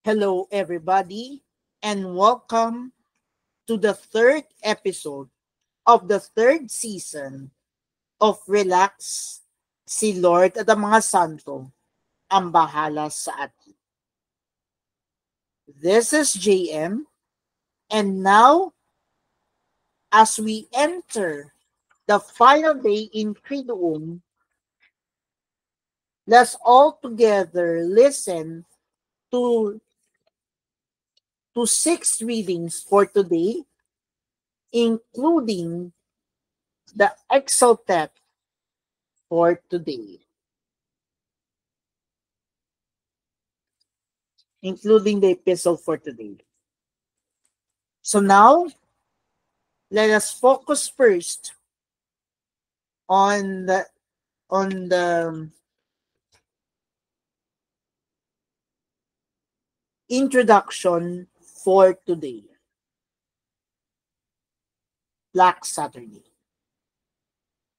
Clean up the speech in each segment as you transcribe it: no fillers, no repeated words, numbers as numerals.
Hello, everybody, and welcome to the third episode of the third season of Relax, si Lord at ang mga santo ang bahala sa atin. This is JM, and now as we enter the final day in Triduum, let's all together listen to, to six readings for today, including the Exultet for today. Including the epistle for today. So now, let us focus first on the introduction for today, Black Saturday.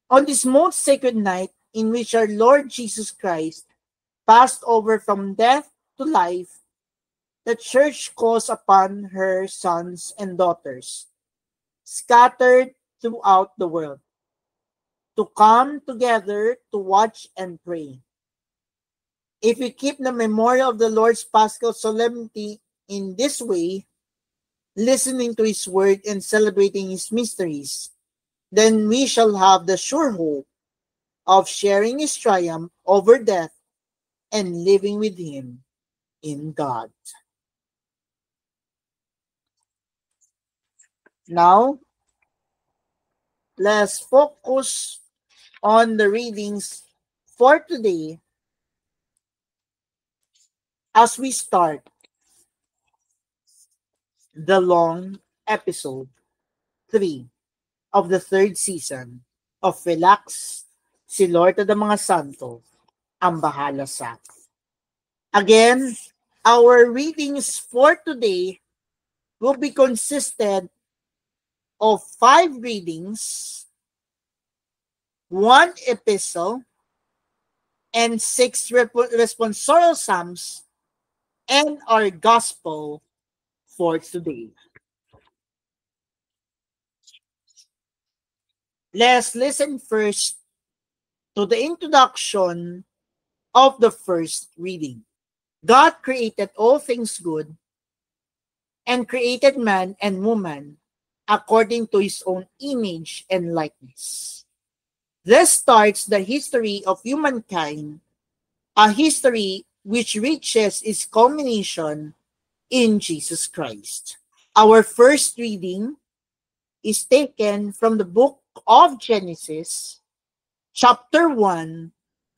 On this most sacred night in which our Lord Jesus Christ passed over from death to life, the Church calls upon her sons and daughters scattered throughout the world to come together to watch and pray. If we keep the memorial of the Lord's Paschal solemnity in this way, listening to His word and celebrating His mysteries, then we shall have the sure hope of sharing His triumph over death and living with Him in God. Now, let's focus on the readings for today as we start the long episode 3 of the third season of Relax, si Lord at ang mga santo ang bahala sa atin. Again, our readings for today will be consisted of 5 readings, 1 epistle, and 6 responsorial psalms, and our gospel for today. Let's listen first to the introduction of the first reading. God created all things good and created man and woman according to His own image and likeness. This starts the history of humankind, a history which reaches its culmination in Jesus Christ. Our first reading is taken from the book of Genesis, chapter 1,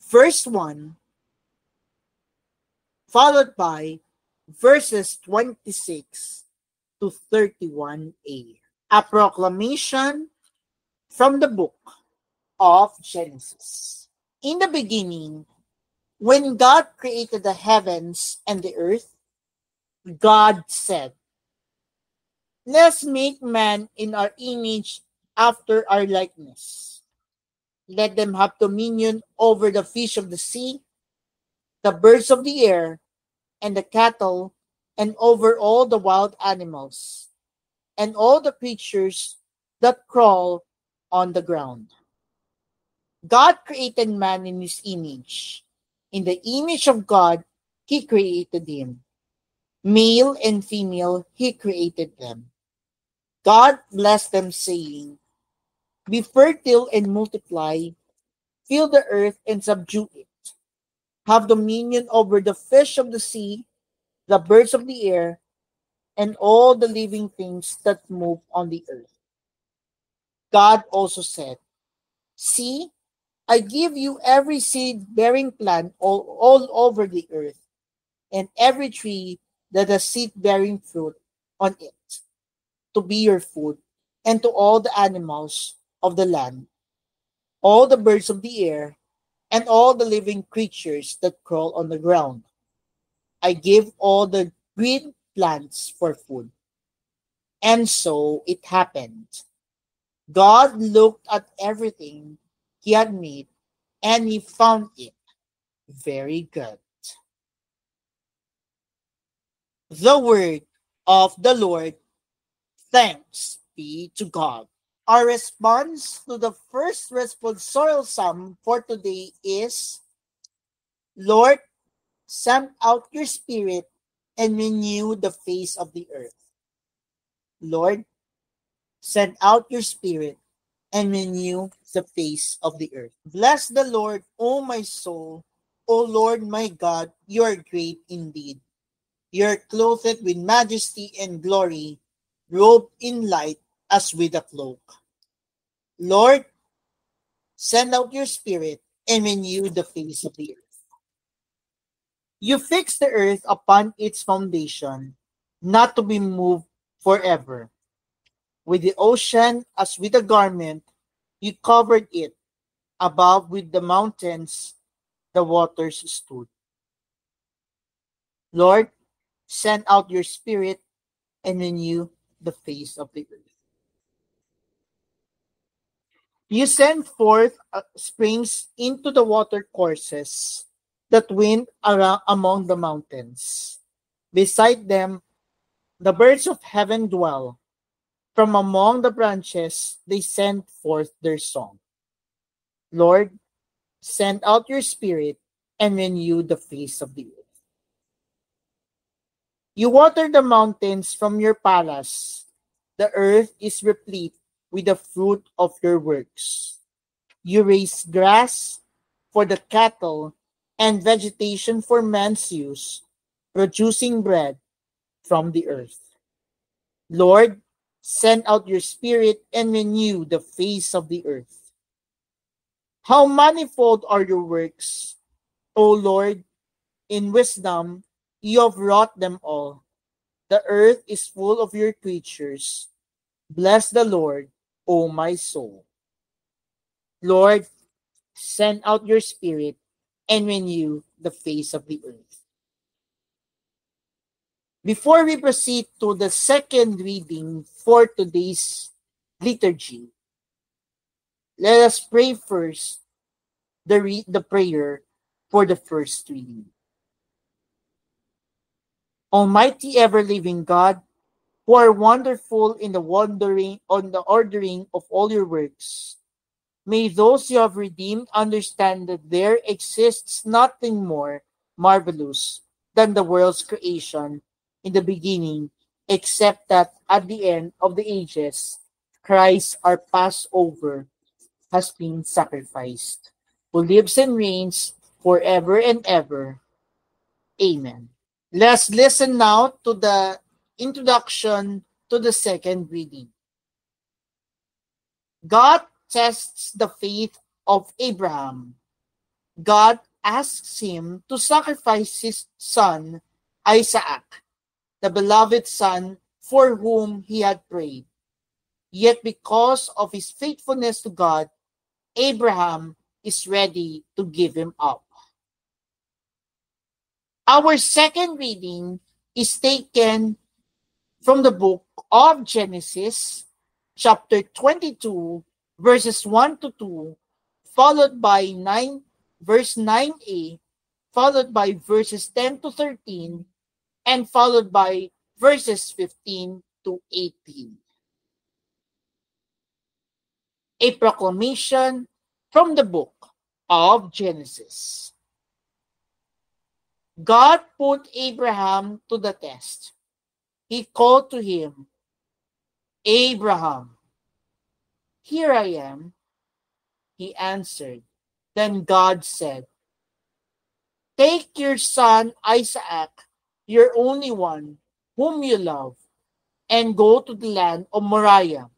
verse 1, followed by verses 26 to 31a. A proclamation from the book of Genesis. In the beginning, when God created the heavens and the earth, God said, "Let's make man in our image after our likeness. Let them have dominion over the fish of the sea, the birds of the air, and the cattle, and over all the wild animals, and all the creatures that crawl on the ground." God created man in His image. In the image of God, He created him. Male and female, He created them. God blessed them, saying, "Be fertile and multiply, fill the earth and subdue it. Have dominion over the fish of the sea, the birds of the air, and all the living things that move on the earth." God also said, "See, I give you every seed-bearing plant all over the earth, and every tree that has seed-bearing fruit on it, to be your food, and to all the animals of the land, all the birds of the air, and all the living creatures that crawl on the ground. I give all the green plants for food." And so it happened. God looked at everything He had made, and He found it very good. The word of the Lord. Thanks be to God. Our response to the first responsorial psalm for today is, Lord, send out your spirit and renew the face of the earth. Lord, send out your spirit and renew the face of the earth. Bless the Lord, O my soul. O Lord my God, you are great indeed. You are clothed with majesty and glory, robed in light as with a cloak. Lord, send out your spirit and renew the face of the earth. You fix the earth upon its foundation, not to be moved forever. With the ocean as with a garment, you covered it. Above with the mountains, the waters stood. Lord, send out your spirit and renew the face of the earth. You send forth springs into the water courses that wind around among the mountains. Beside them, the birds of heaven dwell. From among the branches, they send forth their song. Lord, send out your spirit and renew the face of the earth. You water the mountains from your palace. The earth is replete with the fruit of your works. You raise grass for the cattle and vegetation for man's use, producing bread from the earth. Lord, send out your spirit and renew the face of the earth. How manifold are your works, O Lord! In wisdom you have wrought them all. The earth is full of your creatures. Bless the Lord, O my soul. Lord, send out your spirit and renew the face of the earth. Before we proceed to the second reading for today's liturgy, let us pray first the prayer for the first reading. Almighty ever-living God, who are wonderful in the ordering of all your works, may those you have redeemed understand that there exists nothing more marvelous than the world's creation in the beginning, except that at the end of the ages, Christ, our Passover, has been sacrificed, who lives and reigns forever and ever. Amen. Let's listen now to the introduction to the second reading. God tests the faith of Abraham. God asks him to sacrifice his son, Isaac, the beloved son for whom he had prayed. Yet because of his faithfulness to God, Abraham is ready to give him up. Our second reading is taken from the book of Genesis, chapter 22, verses 1 to 2, followed by verse 9a, followed by verses 10 to 13, and followed by verses 15 to 18. A proclamation from the book of Genesis. God put Abraham to the test. He called to him, Abraham. Here I am, he answered. Then God said, take your son Isaac, your only one, whom you love, and go to the land of Moriah.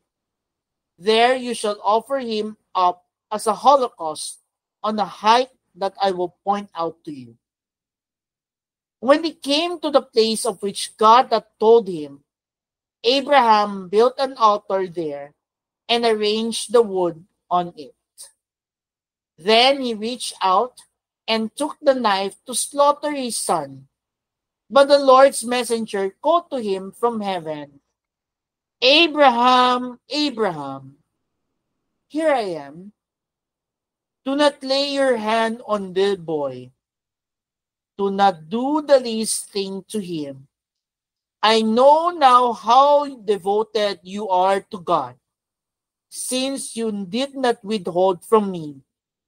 There you shall offer him up as a holocaust on the height that I will point out to you. When he came to the place of which God had told him, Abraham built an altar there and arranged the wood on it. Then he reached out and took the knife to slaughter his son. But the Lord's messenger called to him from heaven, Abraham, Abraham, here I am. Do not lay your hand on the boy. Do not do the least thing to him. I know now how devoted you are to God, since you did not withhold from me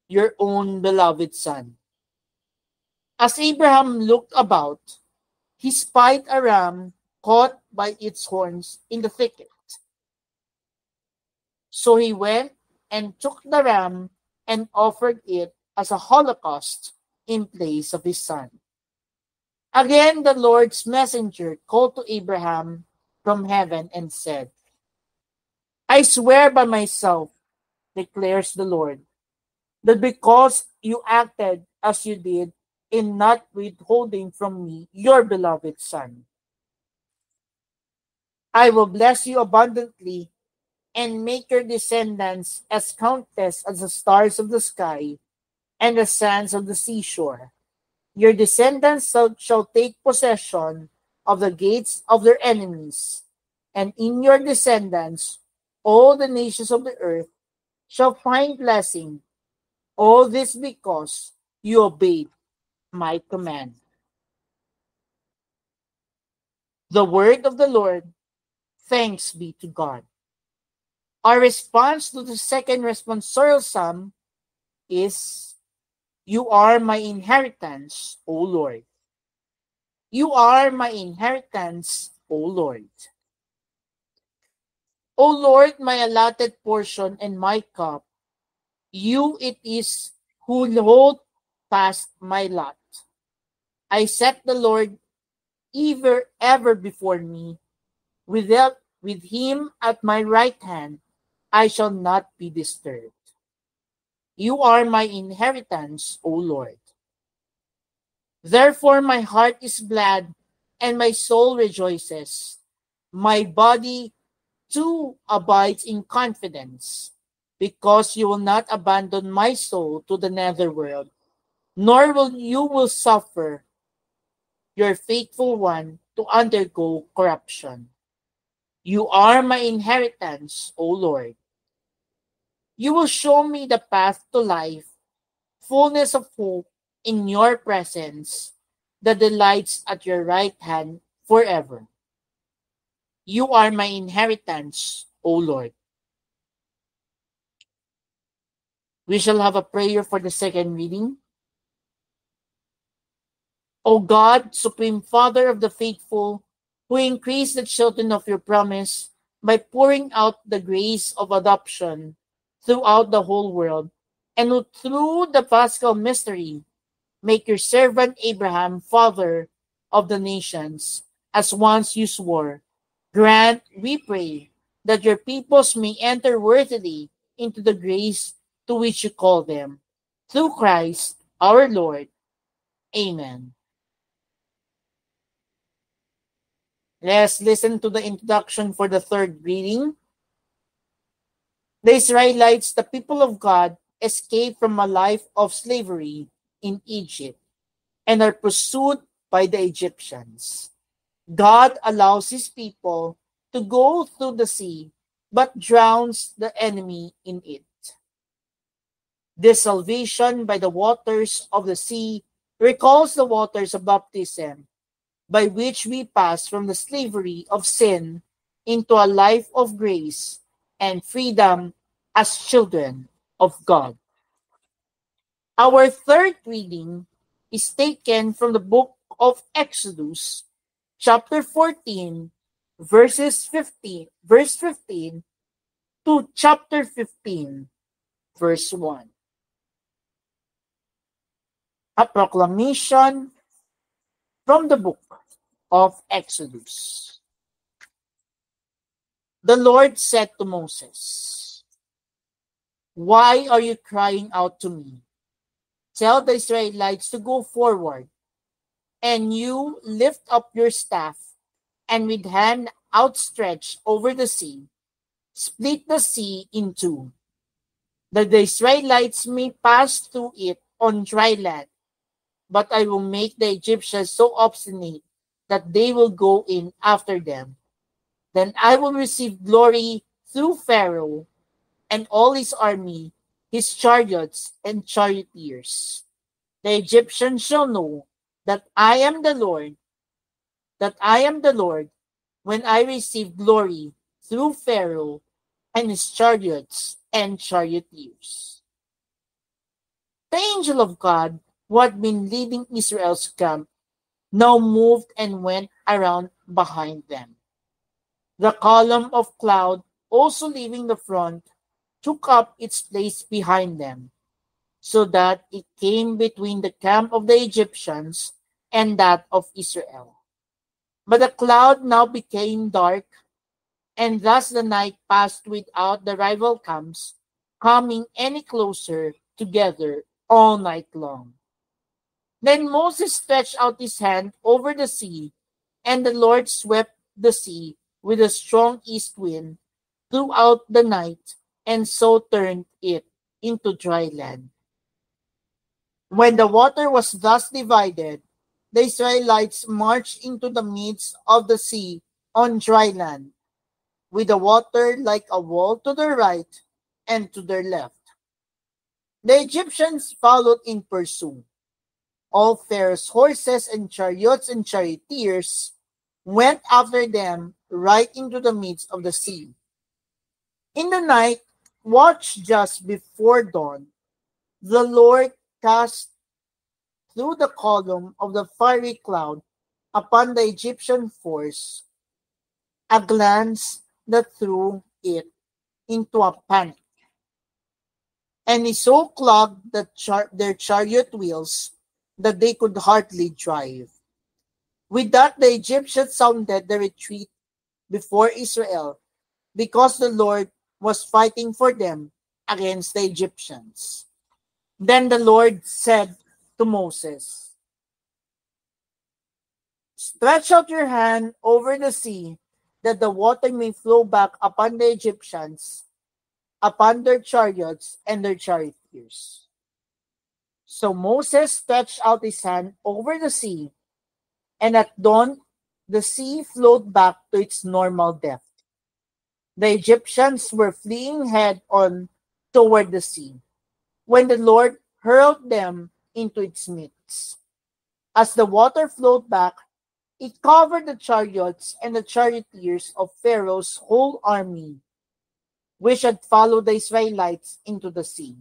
your own beloved son. As Abraham looked about, he spied a ram caught by its horns in the thicket. So he went and took the ram and offered it as a holocaust in place of his son. Again, the Lord's messenger called to Abraham from heaven and said, I swear by myself, declares the Lord, that because you acted as you did in not withholding from me your beloved son, I will bless you abundantly and make your descendants as countless as the stars of the sky and the sands of the seashore. Your descendants shall take possession of the gates of their enemies, and in your descendants all the nations of the earth shall find blessing. All this because you obeyed my command. The word of the Lord. Thanks be to God. Our response to the second responsorial psalm is, You are my inheritance, O Lord. You are my inheritance, O Lord. O Lord, my allotted portion and my cup, you it is who hold fast my lot. I set the Lord ever before me. With him at my right hand, I shall not be disturbed. You are my inheritance, O Lord. Therefore my heart is glad and my soul rejoices. My body too abides in confidence, because you will not abandon my soul to the netherworld, nor will suffer your faithful one to undergo corruption. You are my inheritance, O Lord. You will show me the path to life, fullness of hope in your presence, the delights at your right hand forever. You are my inheritance, O Lord. We shall have a prayer for the second reading. O God, Supreme Father of the faithful, who increased the children of your promise by pouring out the grace of adoption throughout the whole world, and who through the Paschal mystery make your servant Abraham father of the nations, as once you swore, grant, we pray, that your peoples may enter worthily into the grace to which you call them. Through Christ our Lord. Amen. Let's listen to the introduction for the third reading. The Israelites, the people of God, escaped from a life of slavery in Egypt and are pursued by the Egyptians. God allows his people to go through the sea, but drowns the enemy in it. This salvation by the waters of the sea recalls the waters of baptism, by which we pass from the slavery of sin into a life of grace and freedom as children of God. Our third reading is taken from the book of Exodus, chapter 14, verse 15 to chapter 15, verse 1. A proclamation from the book of Exodus. The Lord said to Moses, Why are you crying out to me? Tell the Israelites to go forward, and you lift up your staff, and with hand outstretched over the sea, split the sea in two, that the Israelites may pass through it on dry land. But I will make the Egyptians so obstinate that they will go in after them. Then I will receive glory through Pharaoh and all his army, his chariots and charioteers. The Egyptians shall know that I am the Lord, when I receive glory through Pharaoh and his chariots and charioteers. The angel of God, who had been leading Israel's camp, now moved and went around behind them. The column of cloud, also leaving the front, took up its place behind them, so that it came between the camp of the Egyptians and that of Israel. But the cloud now became dark, and thus the night passed without the rival camps coming any closer together all night long. Then Moses stretched out his hand over the sea, and the Lord swept the sea with a strong east wind throughout the night, and so turned it into dry land. When the water was thus divided, the Israelites marched into the midst of the sea on dry land, with the water like a wall to their right and to their left. The Egyptians followed in pursuit. All Pharaoh's horses and chariots and charioteers went after them right into the midst of the sea. In the night, watch just before dawn, the Lord cast through the column of the fiery cloud upon the Egyptian force a glance that threw it into a panic. And he so clogged their chariot wheels that they could hardly drive. With that, the Egyptians sounded the retreat before Israel, because the Lord was fighting for them against the Egyptians. Then the Lord said to Moses, "Stretch out your hand over the sea, that the water may flow back upon the Egyptians, upon their chariots and their charioteers." So Moses stretched out his hand over the sea, and at dawn the sea flowed back to its normal depth. The Egyptians were fleeing head on toward the sea, when the Lord hurled them into its midst. As the water flowed back, it covered the chariots and the charioteers of Pharaoh's whole army, which had followed the Israelites into the sea.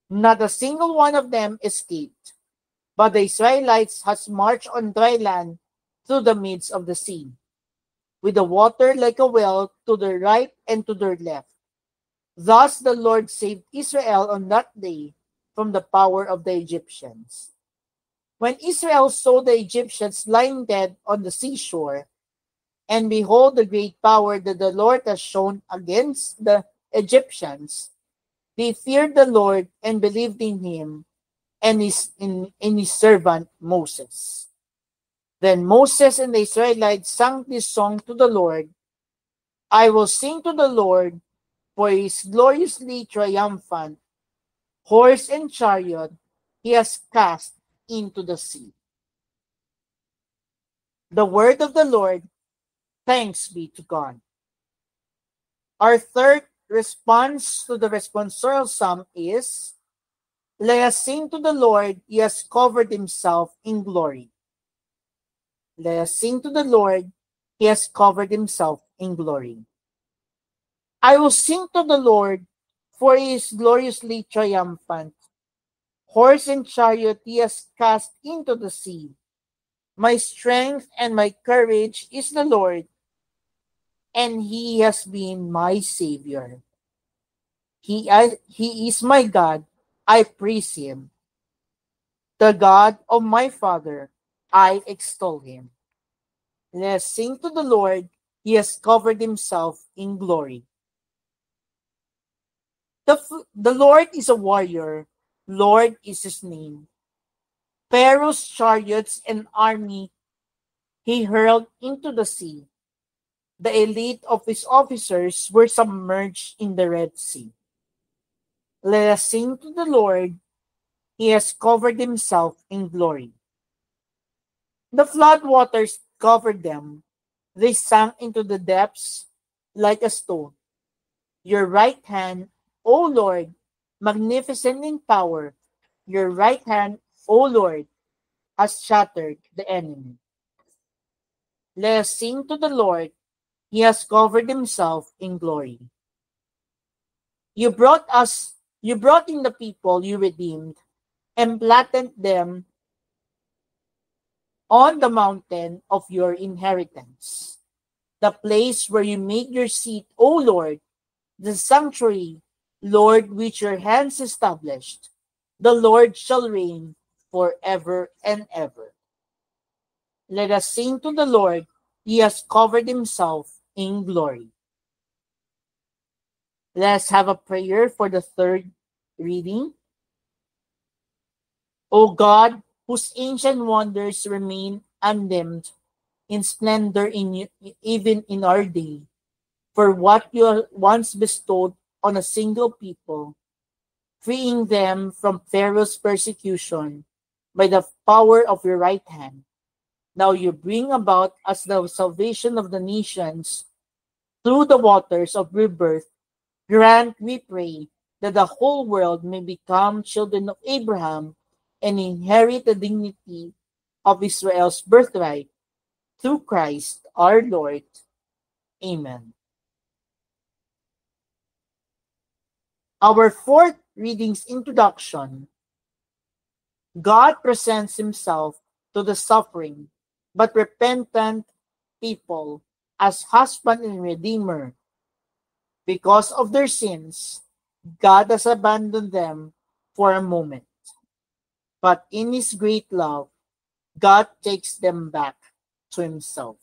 Not a single one of them escaped, but the Israelites has marched on dry land through the midst of the sea, with the water like a well to their right and to their left. Thus the Lord saved Israel on that day from the power of the Egyptians. When Israel saw the Egyptians lying dead on the seashore, and behold the great power that the Lord has shown against the Egyptians, they feared the Lord and believed in him and in his servant Moses. Then Moses and the Israelites sang this song to the Lord: "I will sing to the Lord, for he is gloriously triumphant. Horse and chariot he has cast into the sea." The word of the Lord. Thanks be to God. Our third response to the responsorial psalm is, "Let us sing to the Lord, he has covered himself in glory." Let us sing to the Lord, he has covered himself in glory. I will sing to the Lord, for he is gloriously triumphant. Horse and chariot he has cast into the sea. My strength and my courage is the Lord, and he has been my Savior. He is my God, I praise him. The God of my Father, I extol him. Let us sing to the Lord, he has covered himself in glory. The Lord is a warrior, Lord is his name. Pharaoh's chariots and army he hurled into the sea. The elite of his officers were submerged in the Red Sea. Let us sing to the Lord, he has covered himself in glory. The flood waters covered them. They sank into the depths like a stone. Your right hand, O Lord, magnificent in power, your right hand, O Lord, has shattered the enemy. Let us sing to the Lord. He has covered himself in glory. You brought in the people you redeemed and planted them on the mountain of your inheritance, the place where you made your seat, O Lord, the sanctuary, Lord, which your hands established. The Lord shall reign forever and ever. Let us sing to the Lord. He has covered himself in glory. Let's have a prayer for the third reading. O God, whose ancient wonders remain undimmed in splendor even in our day, for what you once bestowed on a single people, freeing them from Pharaoh's persecution by the power of your right hand. Now you bring about us the salvation of the nations through the waters of rebirth. Grant, we pray, that the whole world may become children of Abraham and inherit the dignity of Israel's birthright through Christ our Lord. Amen. Our fourth reading's introduction. God presents himself to the suffering but repentant people as husband and redeemer. Because of their sins, God has abandoned them for a moment. But in his great love, God takes them back to himself.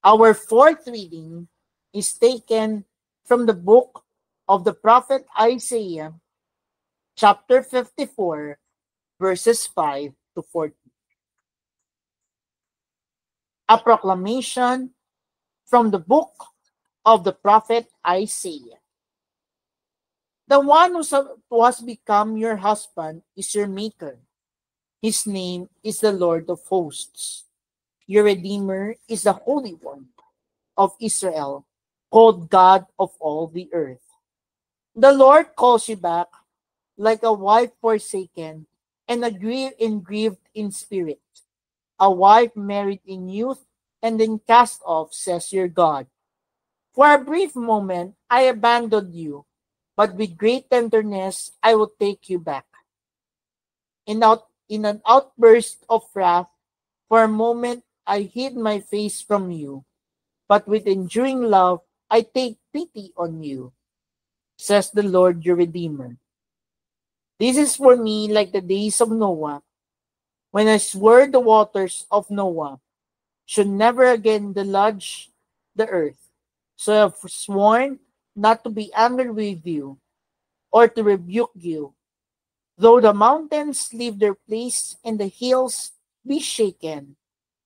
Our fourth reading is taken from the book of the prophet Isaiah, chapter 54, verses 5 to 14. A proclamation from the book of the prophet Isaiah. The one who has become your husband is your maker. His name is the Lord of hosts. Your Redeemer is the Holy One of Israel, called God of all the earth. The Lord calls you back like a wife forsaken and grieved in spirit, a wife married in youth and then cast off, says your God. For a brief moment I abandoned you, but with great tenderness I will take you back. In an outburst of wrath, for a moment I hid my face from you, but with enduring love I take pity on you, says the Lord your Redeemer. This is for me like the days of Noah, when I swore the waters of Noah should never again deluge the earth. So I have sworn not to be angry with you or to rebuke you. Though the mountains leave their place and the hills be shaken,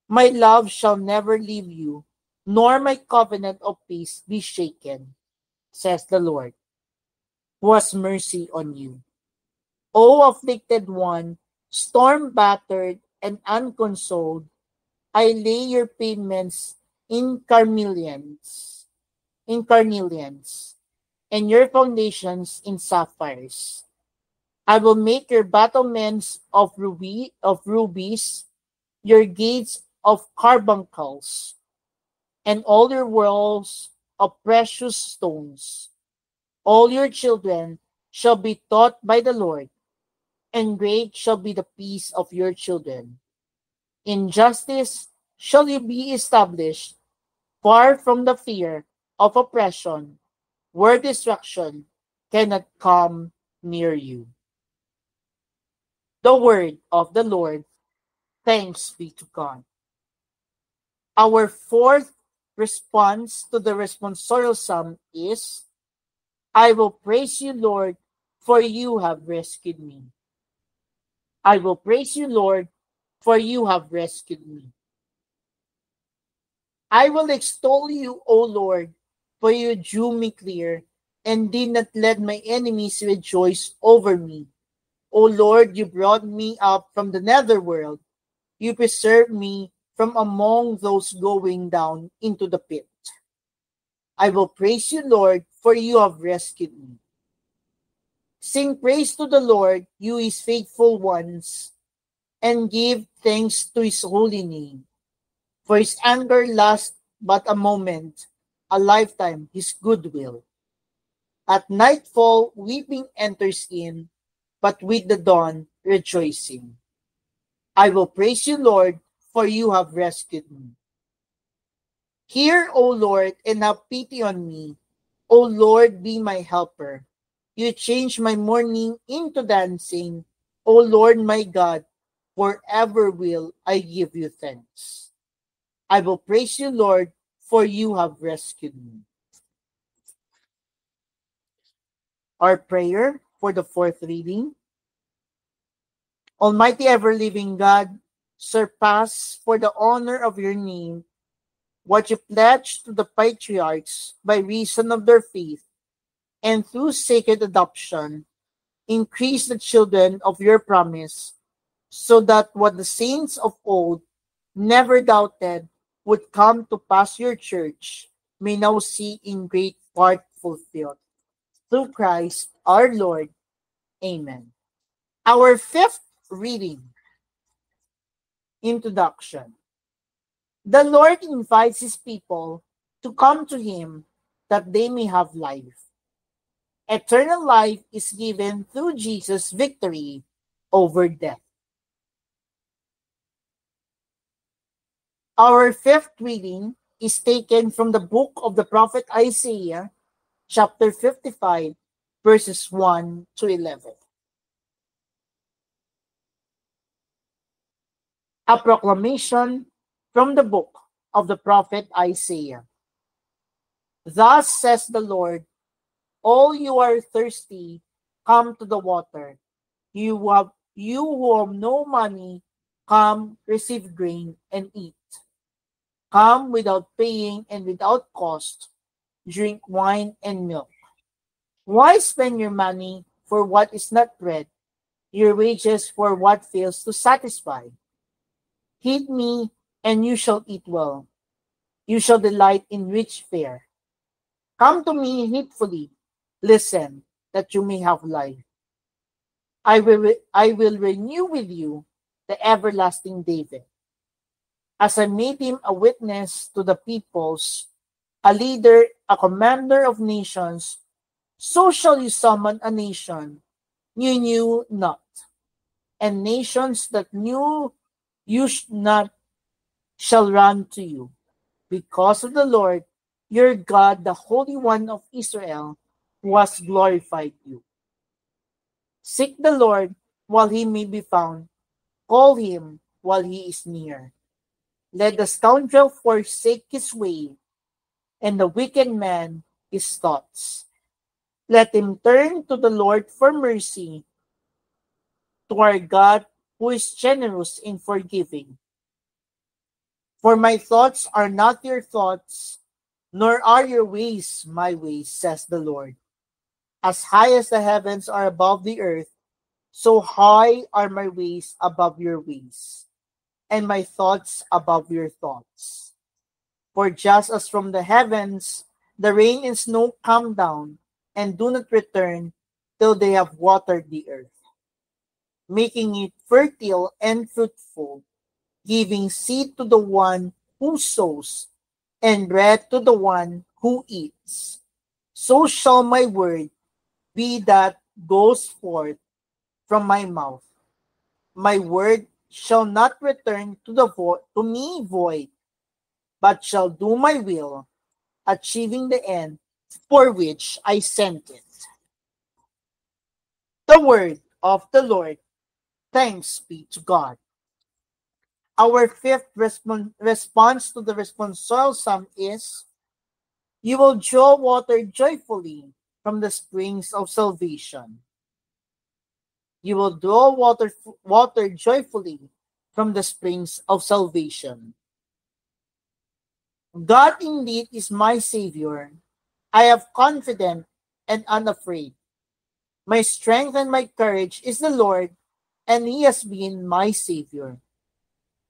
my love shall never leave you, nor my covenant of peace be shaken, says the Lord, who has mercy on you. O afflicted one, storm-battered and unconsoled, I lay your payments in carnelians, and your foundations in sapphires. I will make your battlements of rubies, your gates of carbuncles, and all your walls of precious stones. All your children shall be taught by the Lord, and great shall be the peace of your children. In justice shall you be established, far from the fear of oppression, where destruction cannot come near you. The word of the Lord. Thanks be to God. Our fourth response to the responsorial psalm is, I will praise you, Lord, for you have rescued me. I will praise you, Lord, for you have rescued me. I will extol you, O Lord, for you drew me clear and did not let my enemies rejoice over me. O Lord, you brought me up from the netherworld. You preserved me from among those going down into the pit. I will praise you, Lord, for you have rescued me. Sing praise to the Lord, you his faithful ones, and give thanks to his holy name. For his anger lasts but a moment, a lifetime his goodwill. At nightfall, weeping enters in, but with the dawn, rejoicing. I will praise you, Lord, for you have rescued me. Hear, O Lord, and have pity on me. O Lord, be my helper. You change my mourning into dancing. O Lord, my God, forever will I give you thanks. I will praise you, Lord, for you have rescued me. Our prayer for the fourth reading. Almighty ever-living God, surpass for the honor of your name what you pledged to the patriarchs by reason of their faith, and through sacred adoption, increase the children of your promise, so that what the saints of old never doubted would come to pass your church may now see in great part fulfilled. Through Christ our Lord. Amen. Our fifth reading, Introduction. The Lord invites his people to come to him that they may have life. Eternal life is given through Jesus' victory over death. Our fifth reading is taken from the book of the prophet Isaiah, chapter 55, verses 1 to 11. A proclamation from the book of the prophet Isaiah. Thus says the Lord, all you are thirsty, come to the water. You who have no money, come receive grain and eat. Come without paying and without cost, drink wine and milk. Why spend your money for what is not bread, your wages for what fails to satisfy? Heed me, and you shall eat well. You shall delight in rich fare. Come to me heedfully. Listen, that you may have life. I will renew with you the everlasting David. As I made him a witness to the peoples, a leader, a commander of nations, so shall you summon a nation you knew not, and nations that knew you not shall run to you, because of the Lord your God, the Holy One of Israel, who has glorified you. Seek the Lord while he may be found, call him while he is near. Let the scoundrel forsake his way, and the wicked man his thoughts. Let him turn to the Lord for mercy, to our God who is generous in forgiving. For my thoughts are not your thoughts, nor are your ways my ways, says the Lord. As high as the heavens are above the earth, so high are my ways above your ways, and my thoughts above your thoughts. For just as from the heavens the rain and snow come down, and do not return till they have watered the earth, making it fertile and fruitful, giving seed to the one who sows, and bread to the one who eats. So shall my word be that goes forth from my mouth. My word shall not return to me void, but shall do my will, achieving the end for which I sent it. The word of the Lord. Thanks be to God. Our fifth response to the responsorial psalm is, you will draw water joyfully from the springs of salvation. You will draw water joyfully from the springs of salvation. God indeed is my Savior. I am confident and unafraid. My strength and my courage is the Lord, and he has been my Savior.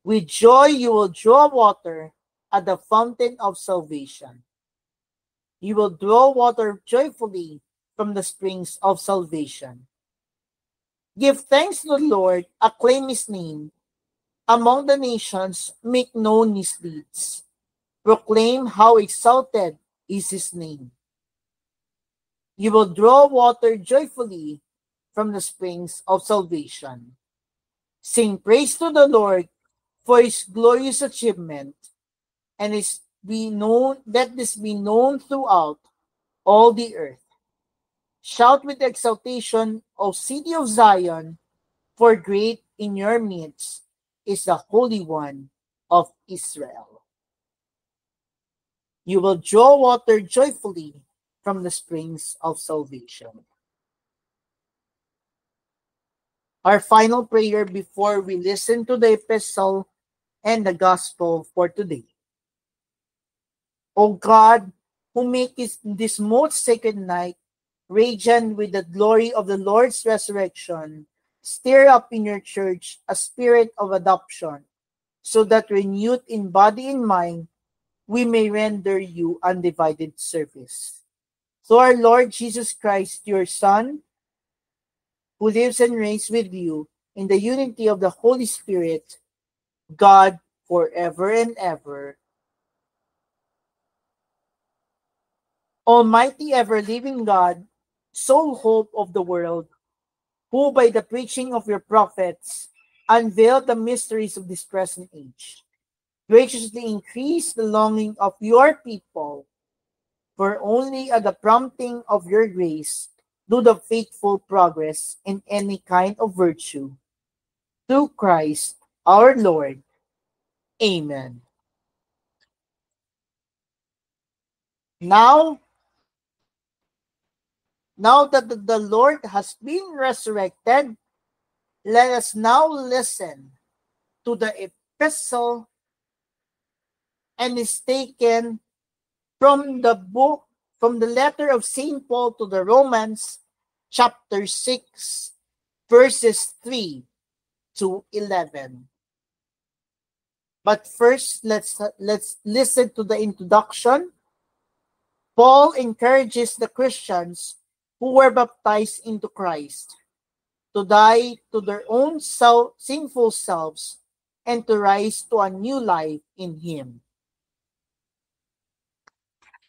With joy you will draw water at the fountain of salvation. You will draw water joyfully from the springs of salvation. Give thanks to the Lord, acclaim his name. among the nations, make known his deeds. Proclaim how exalted is his name. You will draw water joyfully from the springs of salvation. Sing praise to the Lord for his glorious achievement, and let this be known throughout all the earth. Shout with exultation, O city of Zion, for great in your midst is the Holy One of Israel. You will draw water joyfully from the springs of salvation. Our final prayer before we listen to the epistle and the gospel for today. O God, who make this most sacred night radiant with the glory of the Lord's resurrection, stir up in your church a spirit of adoption, so that renewed in body and mind, we may render you undivided service. Through our Lord Jesus Christ, your Son, who lives and reigns with you in the unity of the Holy Spirit, God, forever and ever. Almighty ever-living God, sole hope of the world, who by the preaching of your prophets unveiled the mysteries of this present age, graciously increase the longing of your people, for only at the prompting of your grace do the faithful progress in any kind of virtue. Through Christ our Lord. Amen. Now that the Lord has been resurrected, let us now listen to the epistle, and is taken from the letter of St. Paul to the Romans, chapter 6, verses 3 to 11. But first, let's listen to the introduction. Paul encourages the Christians who were baptized into Christ to die to their own sinful selves and to rise to a new life in Him.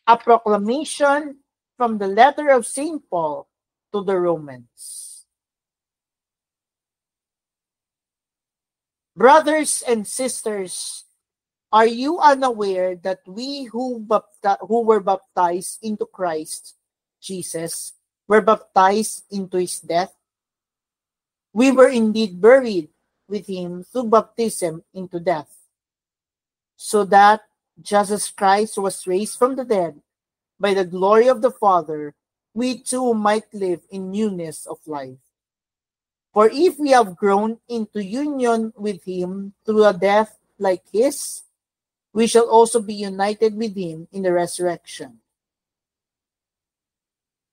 A proclamation from the letter of St. Paul to the Romans. Brothers and sisters, are you unaware that we who were baptized into Christ Jesus were baptized into his death? We were indeed buried with him through baptism into death, so that just as Christ was raised from the dead by the glory of the Father, we too might live in newness of life. For if we have grown into union with him through a death like his, we shall also be united with him in the resurrection.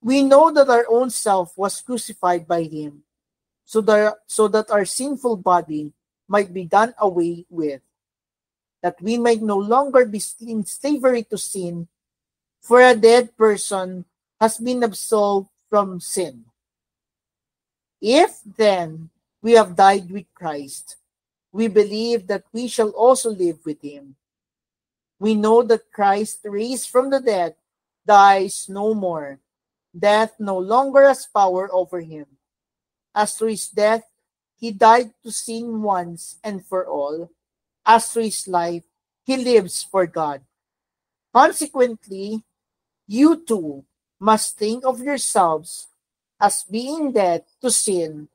We know that our own self was crucified by him, so that our sinful body might be done away with, that we might no longer be in slavery to sin, for a dead person has been absolved from sin. If then we have died with Christ, we believe that we shall also live with him. We know that Christ, raised from the dead, dies no more. Death no longer has power over him. As through his death, he died to sin once and for all. As through his life, he lives for God. Consequently, you too must think of yourselves as being dead to sin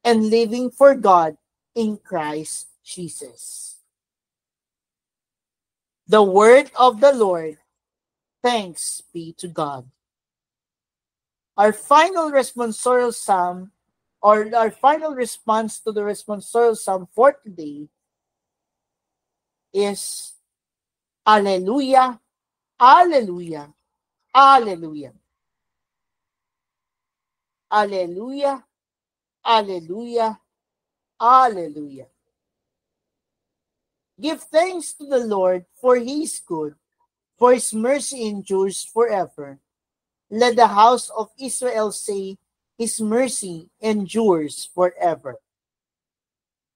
and living for God in Christ Jesus. The word of the Lord. Thanks be to God. Our final responsorial psalm, or our final response to the responsorial psalm for today, is Alleluia, Alleluia, Alleluia. Alleluia, Alleluia, Alleluia. Give thanks to the Lord, for he is good, for his mercy endures forever. Let the house of Israel say, his mercy endures forever.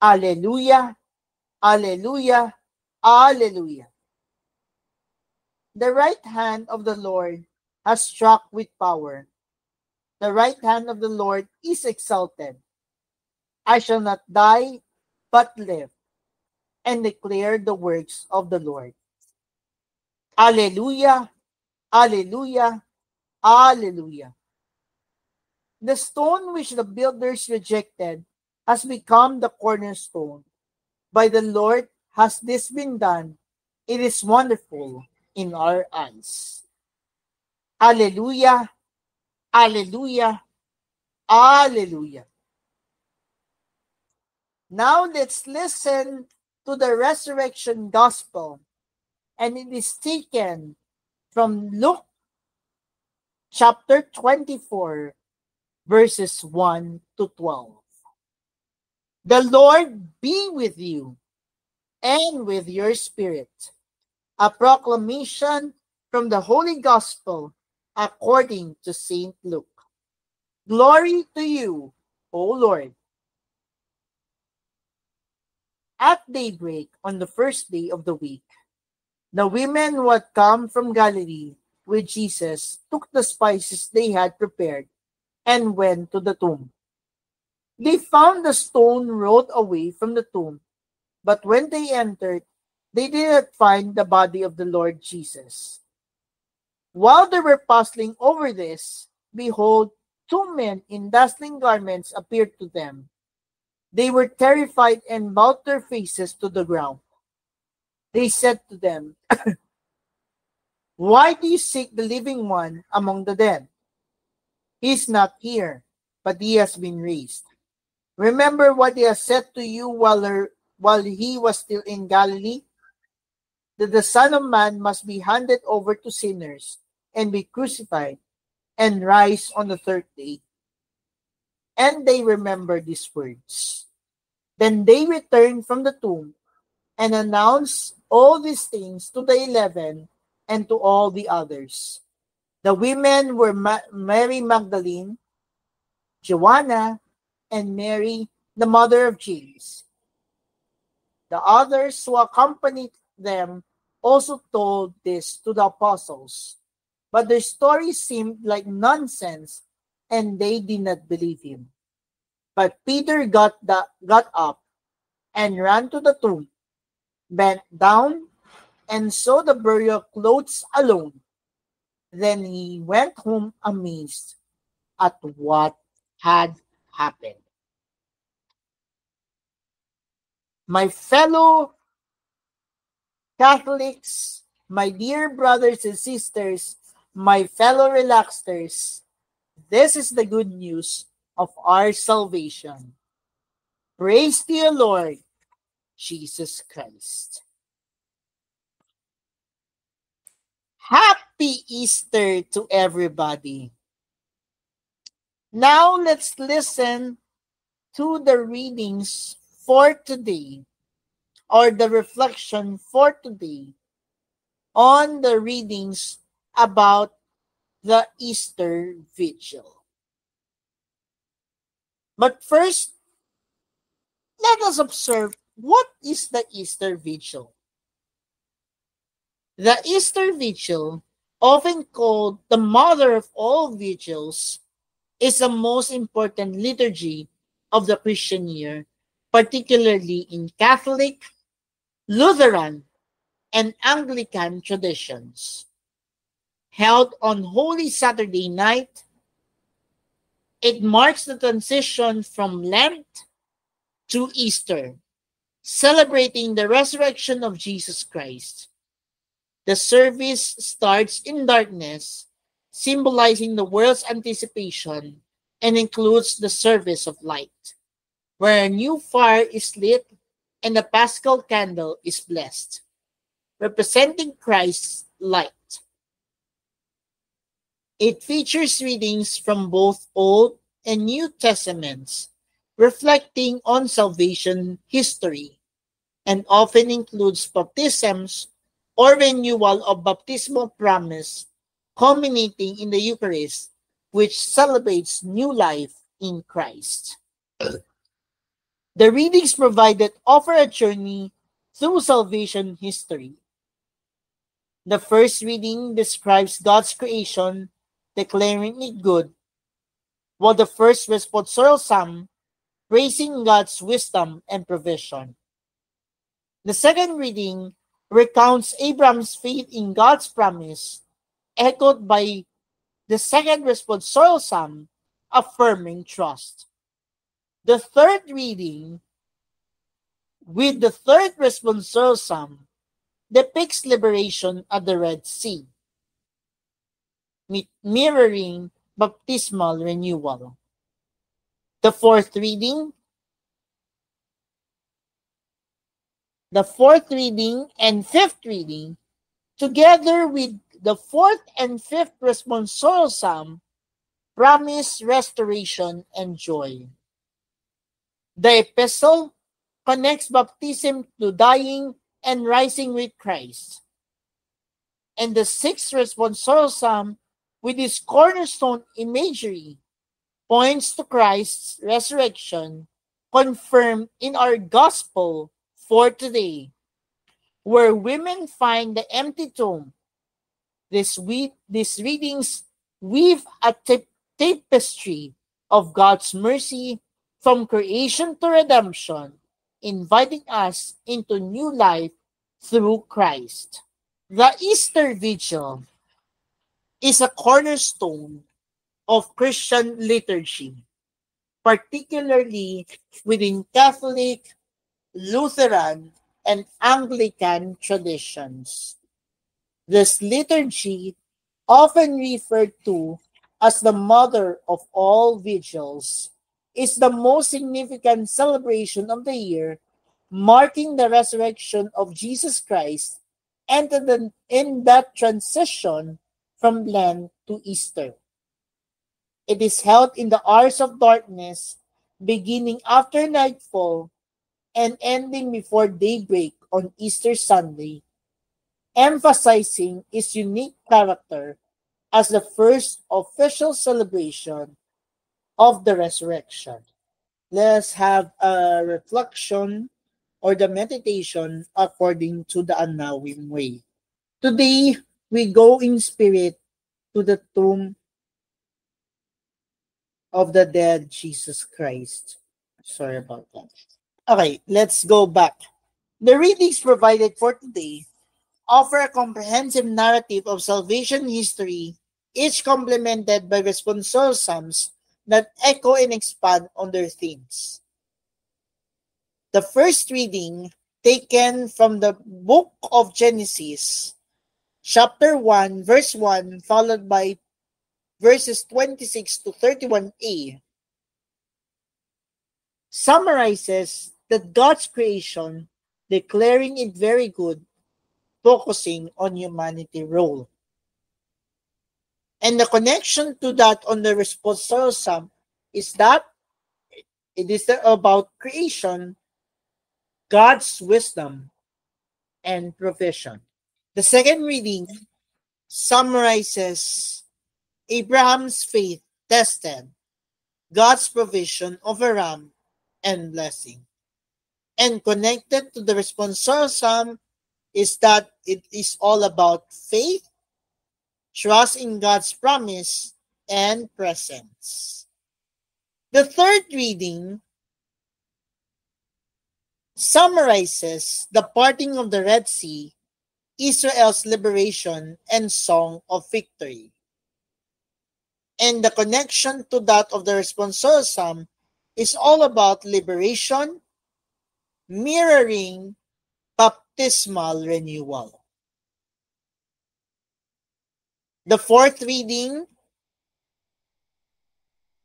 Alleluia, Alleluia, alleluia. The right hand of the Lord has struck with power. The right hand of the Lord is exalted. I shall not die, but live, and declare the works of the Lord. Alleluia, alleluia, alleluia. The stone which the builders rejected has become the cornerstone. By the Lord has this been done. It is wonderful in our eyes. Alleluia, alleluia, alleluia. Now let's listen to the resurrection gospel, and it is taken from Luke chapter 24, verses 1 to 12. The Lord be with you and with your spirit. A proclamation from the Holy Gospel according to St. Luke. Glory to you, O Lord. At daybreak on the first day of the week, the women who had come from Galilee with Jesus took the spices they had prepared and went to the tomb. They found the stone rolled away from the tomb, but when they entered, they did not find the body of the Lord Jesus. While they were puzzling over this, behold, two men in dazzling garments appeared to them. They were terrified and bowed their faces to the ground. They said to them, "Why do you seek the living one among the dead? He is not here, but he has been raised. Remember what he has said to you while he was still in Galilee, that the Son of Man must be handed over to sinners and be crucified and rise on the third day." And they remembered these words. Then they returned from the tomb and announced all these things to the 11 and to all the others. The women were Mary Magdalene, Joanna, and Mary, the mother of James. The others who accompanied them also told this to the apostles, but their story seemed like nonsense, and they did not believe him. But Peter got up and ran to the tomb, bent down, and saw the burial clothes alone. Then he went home amazed at what had happened. My fellow Catholics, my dear brothers and sisters, my fellow relaxers, this is the good news of our salvation. Praise to you, Lord Jesus Christ. Happy Easter to everybody. Now let's listen to the readings for today, or the reflection for today on the readings about the Easter Vigil. But first, let us observe what is the Easter Vigil. The Easter Vigil, often called the mother of all vigils, is the most important liturgy of the Christian year, particularly in Catholic, Lutheran, and Anglican traditions. Held on Holy Saturday night, it marks the transition from Lent to Easter, celebrating the resurrection of Jesus Christ. The service starts in darkness, symbolizing the world's anticipation, and includes the service of light, where a new fire is lit and the paschal candle is blessed, representing Christ's light. It features readings from both Old and New Testaments, reflecting on salvation history, and often includes baptisms or renewal of baptismal promise, culminating in the Eucharist, which celebrates new life in Christ. The readings provided offer a journey through salvation history. The first reading describes God's creation, declaring it good, while the first responsorial psalm praising God's wisdom and provision. The second reading recounts Abraham's faith in God's promise, echoed by the second responsorial psalm affirming trust. The third reading, with the third responsorial psalm, depicts liberation at the Red Sea, mirroring baptismal renewal. The fourth reading and fifth reading, together with the fourth and fifth responsorial psalm, promise restoration and joy. The epistle connects baptism to dying and rising with Christ. And the sixth responsorial psalm, with its cornerstone imagery, points to Christ's resurrection, confirmed in our gospel for today, where women find the empty tomb. These readings weave a tapestry of God's mercy from creation to redemption, inviting us into new life through Christ. The Easter Vigil is a cornerstone of Christian liturgy, particularly within Catholic, Lutheran, and Anglican traditions. This liturgy, often referred to as the mother of all vigils, is the most significant celebration of the year, marking the resurrection of Jesus Christ and in that transition from Lent to Easter. It is held in the hours of darkness, beginning after nightfall and ending before daybreak on Easter Sunday, emphasizing its unique character as the first official celebration of the resurrection. Let's have a reflection or the meditation according to the Anawim way. Today, we go in spirit to the tomb of the dead Jesus Christ. Sorry about that. Okay, let's go back. The readings provided for today offer a comprehensive narrative of salvation history, each complemented by responsorial psalms that echo and expand on their themes. The first reading, taken from the book of Genesis, chapter 1, verse 1, followed by verses 26 to 31a, summarizes that God's creation, declaring it very good, focusing on humanity's role. And the connection to that on the responsorial psalm is that it is about creation, God's wisdom, and provision. The second reading summarizes Abraham's faith tested, God's provision of a ram and blessing. And connected to the responsorial psalm is that it is all about faith, trust in God's promise, and presence. The third reading summarizes the parting of the Red Sea, Israel's liberation, and song of victory. And the connection to that of the responsorial psalm is all about liberation, mirroring baptismal renewal. The fourth reading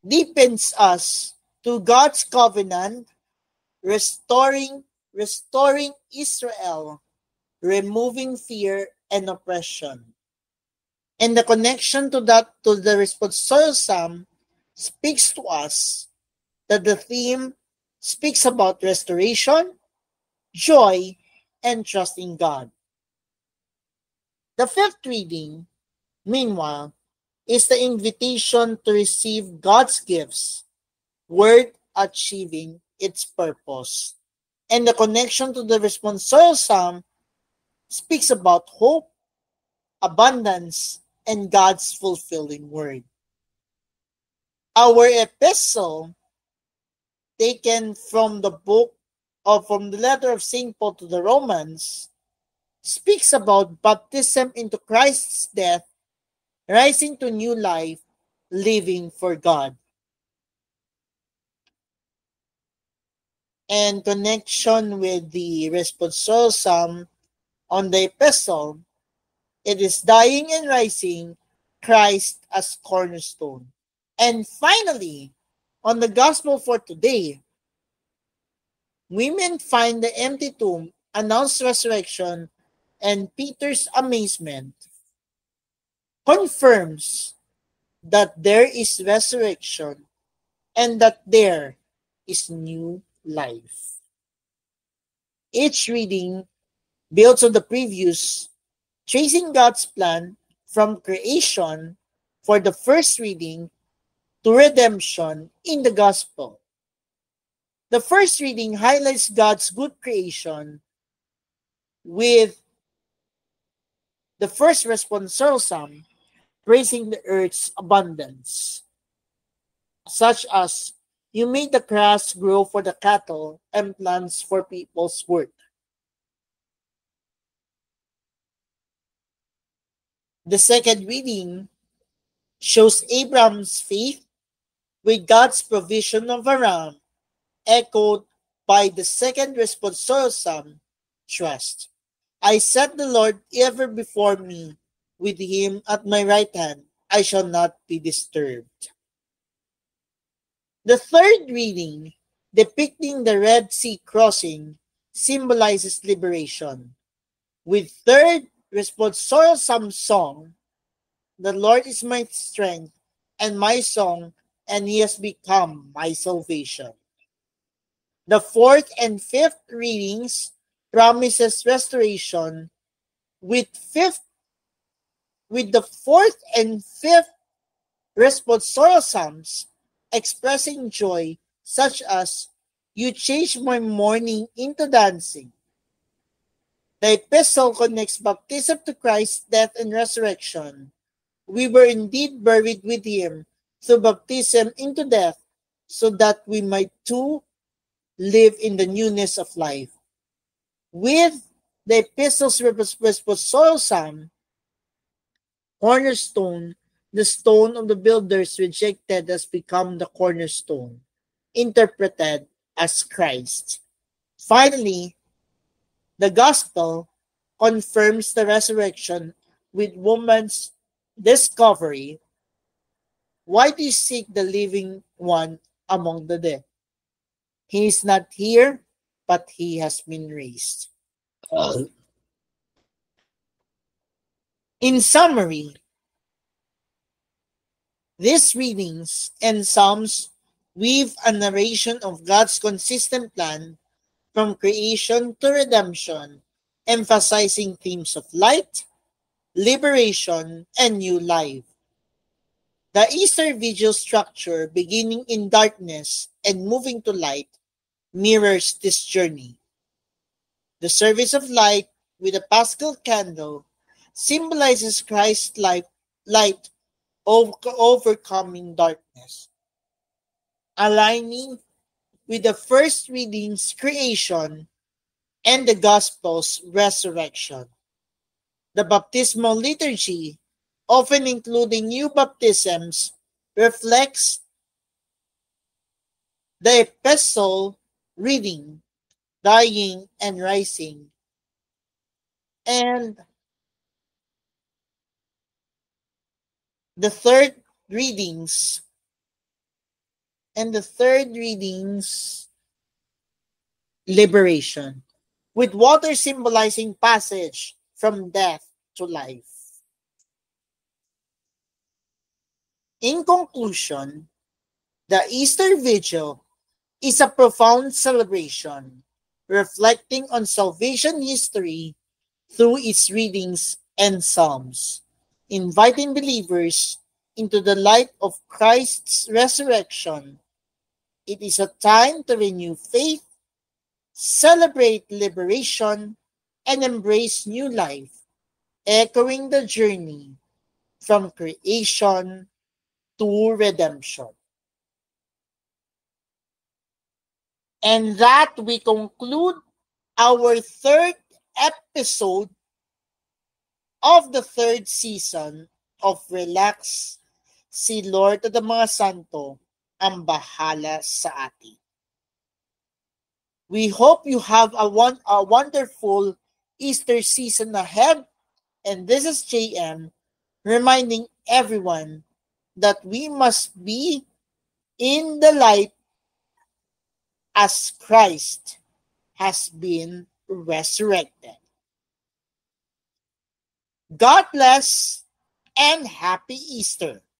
deepens us to God's covenant, restoring Israel, removing fear and oppression. And the connection to that to the responsorial psalm speaks to us that the theme speaks about restoration, joy, and trust in God. The fifth reading, meanwhile, is the invitation to receive God's gifts, worth achieving its purpose. And the connection to the responsorial psalm speaks about hope, abundance, and God's fulfilling word. Our epistle, taken from the book or from the letter of St. Paul to the Romans, speaks about baptism into Christ's death, rising to new life, living for God. And connection with the responsorial psalm on the epistle, it is dying and rising, Christ as cornerstone. And finally, on the gospel for today, women find the empty tomb, announce resurrection, and Peter's amazement confirms that there is resurrection and that there is new life. Each reading builds on the previous, tracing God's plan from creation for the first reading to redemption in the gospel. The first reading highlights God's good creation with the first responsorial psalm praising the earth's abundance, such as, "You made the grass grow for the cattle and plants for people's work." The second reading shows Abraham's faith with God's provision of a ram, echoed by the second responsorial psalm, "Trust." "I set the Lord ever before me, with him at my right hand, I shall not be disturbed." The third reading, depicting the Red Sea crossing, symbolizes liberation. With third responsorial psalm song, "The Lord is my strength and my song, and he has become my salvation." The fourth and fifth readings promises restoration, with the fourth and fifth responsorial psalms expressing joy, such as, "You changed my mourning into dancing." The epistle connects baptism to Christ's death and resurrection. We were indeed buried with him through baptism into death, so that we might too live in the newness of life. With the epistle's responsorial psalm, cornerstone, the stone of the builders rejected, has become the cornerstone, interpreted as Christ. Finally, the gospel confirms the resurrection with woman's discovery. "Why do you seek the living one among the dead? He is not here, but he has been raised." In summary, these readings and psalms weave a narration of God's consistent plan from creation to redemption, emphasizing themes of light, liberation, and new life. The Easter Vigil structure, beginning in darkness and moving to light, mirrors this journey. The service of light with a Paschal candle symbolizes Christ's light overcoming darkness, aligning with the first reading's creation and the Gospel's resurrection. The baptismal liturgy, often including new baptisms, reflects the epistle reading, dying and rising, and the third readings liberation, with water symbolizing passage from death to life. In conclusion, the Easter Vigil is a profound celebration reflecting on salvation history through its readings and psalms, inviting believers into the light of Christ's resurrection. It is a time to renew faith, celebrate liberation, and embrace new life, echoing the journey from creation to redemption. And that we conclude our third episode of the third season of Relax, si Lord at the mga santo ang bahala sa atin. We hope you have a wonderful Easter season ahead. And this is JM reminding everyone that we must be in the light as Christ has been resurrected. God bless and happy Easter.